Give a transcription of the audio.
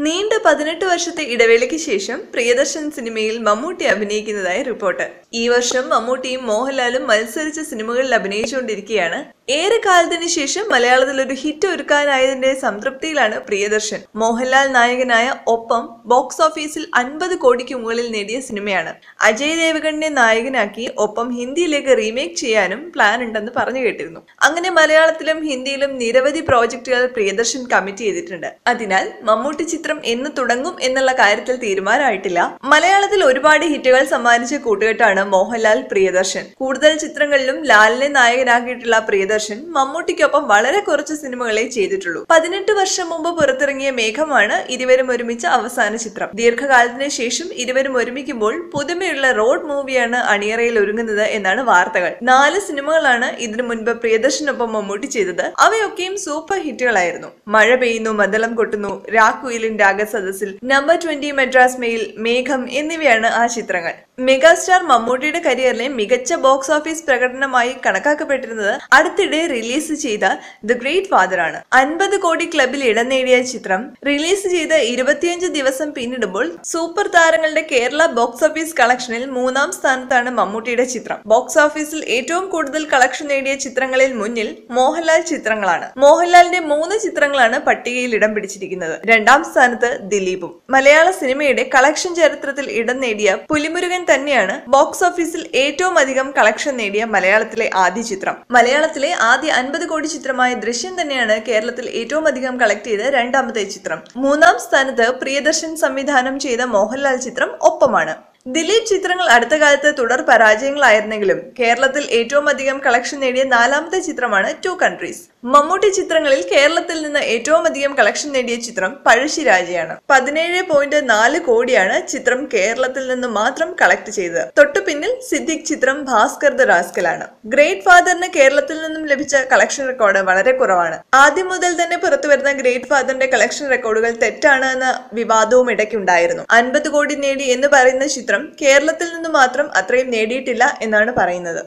നീണ്ട 18 വർഷത്തെ ഇടവേളയ്ക്ക് ശേഷം പ്രിയദർശൻ സിനിമയിൽ മമ്മൂട്ടി അഭിനയിക്കുന്നതായി റിപ്പോർട്ട്. ഈ വർഷം മമ്മൂട്ടിയും മോഹൻലാലും മത്സരിച്ച സിനിമകളിൽ അഭിനയിച്ചുകൊണ്ടിരിക്കുകയാണ്. ഏറെ കാലത്തിന് ശേഷം മലയാളത്തിൽ ഒരു ഹിറ്റ് ഒരുക്കാനായതിന്റെ സംതൃപ്തിയിലാണ് പ്രിയദർശൻ. മോഹൻലാൽ നായകനായ ഒപ്പം ബോക്സ് ഓഫീസിൽ 50 കോടിക്ക് മുകളിൽ നേടിയ സിനിമയാണ്. അജയ് ദേവഗണിനെ നായകനാക്കി ഒപ്പം ഹിന്ദിയിലേക്ക് റീമേക്ക് ചെയ്യാനും പ്ലാൻ ഉണ്ടെന്ന് പറഞ്ഞു കേട്ടിരുന്നു. അങ്ങനെ മലയാളത്തിലും ഹിന്ദിയിലും നിരവധി പ്രോജക്റ്റുകൾ പ്രിയദർശൻ കമ്മിറ്റ് ചെയ്തിട്ടുണ്ട്. അതിനാൽ മമ്മൂട്ടി ചിത്രം എന്ന് തുടങ്ങും എന്നുള്ള കാര്യത്തിൽ തീരുമാനമായിട്ടില്ല. മലയാളത്തിൽ ഒരുപാട് ഹിറ്റുകൾ സമ്മാനിച്ച കൂട്ടുകെട്ടാണ് മോഹൻലാൽ പ്രിയദർശൻ. കൂടുതൽ ചിത്രങ്ങളിലും ലാലിനെ നായകനാക്കിയിട്ടുള്ള പ്രിയദർശൻ മമ്മൂട്ടിക്കൊപ്പം വളരെ കുറച്ച് സിനിമകളെ ചെയ്തിട്ടുള്ളൂ. 18 വർഷം മുമ്പ് പുറത്തിറങ്ങിയ മേഘമാണ് ഇരുവരും ഒരുമിച്ച അവസാന ചിത്രം. ദീർഘകാലത്തിന് ശേഷം ഇരുവരും ഒരുമിക്കുമ്പോൾ പുതുമയുള്ള റോഡ് മൂവിയാണ് അണിയറയിൽ ഒരുങ്ങുന്നത് എന്നാണ് വാർത്തകൾ. 4 സിനിമകളാണ് ഇതിനു മുൻപ് പ്രിയദർശനൊപ്പം മമ്മൂട്ടി ചെയ്തത്. അവയൊക്കെയും സൂപ്പർ ഹിറ്റുകളായിരുന്നു. മഴ പെയ്യുന്നു, മദ്ദളം കൊട്ടുന്നു, രാക്കുയിലിൻ രാഗസദസ്സിൽ, നമ്പർ 20 മദ്രാസ് മെയിൽ, മേഘം എന്നിവയാണ് ആ ചിത്രങ്ങൾ. മെഗാസ്റ്റാർ മമ്മൂട്ടിയുടെ കരിയറിലെ മികച്ച ബോക്സ് ഓഫീസ് പ്രകടനമായി കണക്കാക്കപ്പെട്ടിരുന്നത് അടുത്തിടെ റിലീസ് ചെയ്ത ദ ഗ്രേറ്റ് ഫാദർ ആണ്. 50 കോടി ക്ലബിൽ ഇടം നേടിയ ചിത്രം റിലീസ് ചെയ്ത് 25 ദിവസം പിന്നിടുമ്പോൾ സൂപ്പർ താരങ്ങളുടെ കേരള ബോക്സ് ഓഫീസ് കളക്ഷനിൽ 3ാം സ്ഥാനത്താണ് മമ്മൂട്ടിയുടെ ചിത്രം. ബോക്സ് ഓഫീസിൽ ഏറ്റവും കൂടുതൽ കളക്ഷൻ നേടിയ ചിത്രങ്ങളിൽ മുന്നിൽ മോഹൻലാൽ ചിത്രങ്ങളാണ്. മോഹൻലാലിന്റെ 3 ചിത്രങ്ങളാണ് പട്ടികയിൽ ഇടം പിടിച്ചിരിക്കുന്നത്. 2ാം സ്ഥാനത്ത് ദിലീപും. മലയാള സിനിമയുടെ കളക്ഷൻ ചരിത്രത്തിൽ ഇടം നേടിയ പുലിമുരുകൻ തന്നെയാണ് ബോക്സ് ഓഫീസിൽ ഏറ്റവും അധികം കളക്ഷൻ നേടിയ മലയാളത്തിലെ ആദ്യ ചിത്രം. മലയാളത്തിലെ ആദ്യ 50 കോടി ചിത്രമായ ദൃശ്യം തന്നെയാണ് കേരളത്തിൽ ഏറ്റവും അധികം കളക്ട് ചെയ്ത 2ാമത്തെ ചിത്രം. 3ാം സ്ഥാനത്ത് പ്രിയദർശൻ സംവിധാനം ചെയ്ത മോഹൻലാൽ ചിത്രം ഒപ്പമാണ്. ദിലീപ് ചിത്രങ്ങൾ അടുത്ത കാലത്ത് തുടർ പരാജയങ്ങളായിരുന്നെങ്കിലും കേരളത്തിൽ ഏറ്റവും അധികം കളക്ഷൻ നേടിയ 4ാമത്തെ ചിത്രമാണ് ടു കൺട്രീസ്. മമ്മൂട്ടി ചിത്രങ്ങളിൽ കേരളത്തിൽ നിന്ന് ഏറ്റവും അധികം കളക്ഷൻ നേടിയ ചിത്രം പഴശ്ശിരാജയാണ്. 17.4 കോടിയാണ് ചിത്രം കേരളത്തിൽ നിന്ന് മാത്രം കളക്ട് ചെയ്തത്. തൊട്ടു പിന്നിൽ സിദ്ദിഖ് ചിത്രം ഭാസ്കർ ദ റാസ്കലാണ്. ഗ്രേറ്റ് ഫാദറിന് കേരളത്തിൽ നിന്നും ലഭിച്ച കളക്ഷൻ റെക്കോർഡ് വളരെ കുറവാണ്. ആദ്യം മുതൽ തന്നെ പുറത്തുവരുന്ന ഗ്രേറ്റ് ഫാദറിന്റെ കളക്ഷൻ റെക്കോർഡുകൾ തെറ്റാണ് എന്ന വിവാദവും ഇടയ്ക്കുണ്ടായിരുന്നു. 50 കോടി നേടി എന്ന് പറയുന്ന ചിത്രം കേരളത്തിൽ നിന്ന് മാത്രം അത്രയും നേടിയിട്ടില്ല എന്നാണ് പറയുന്നത്.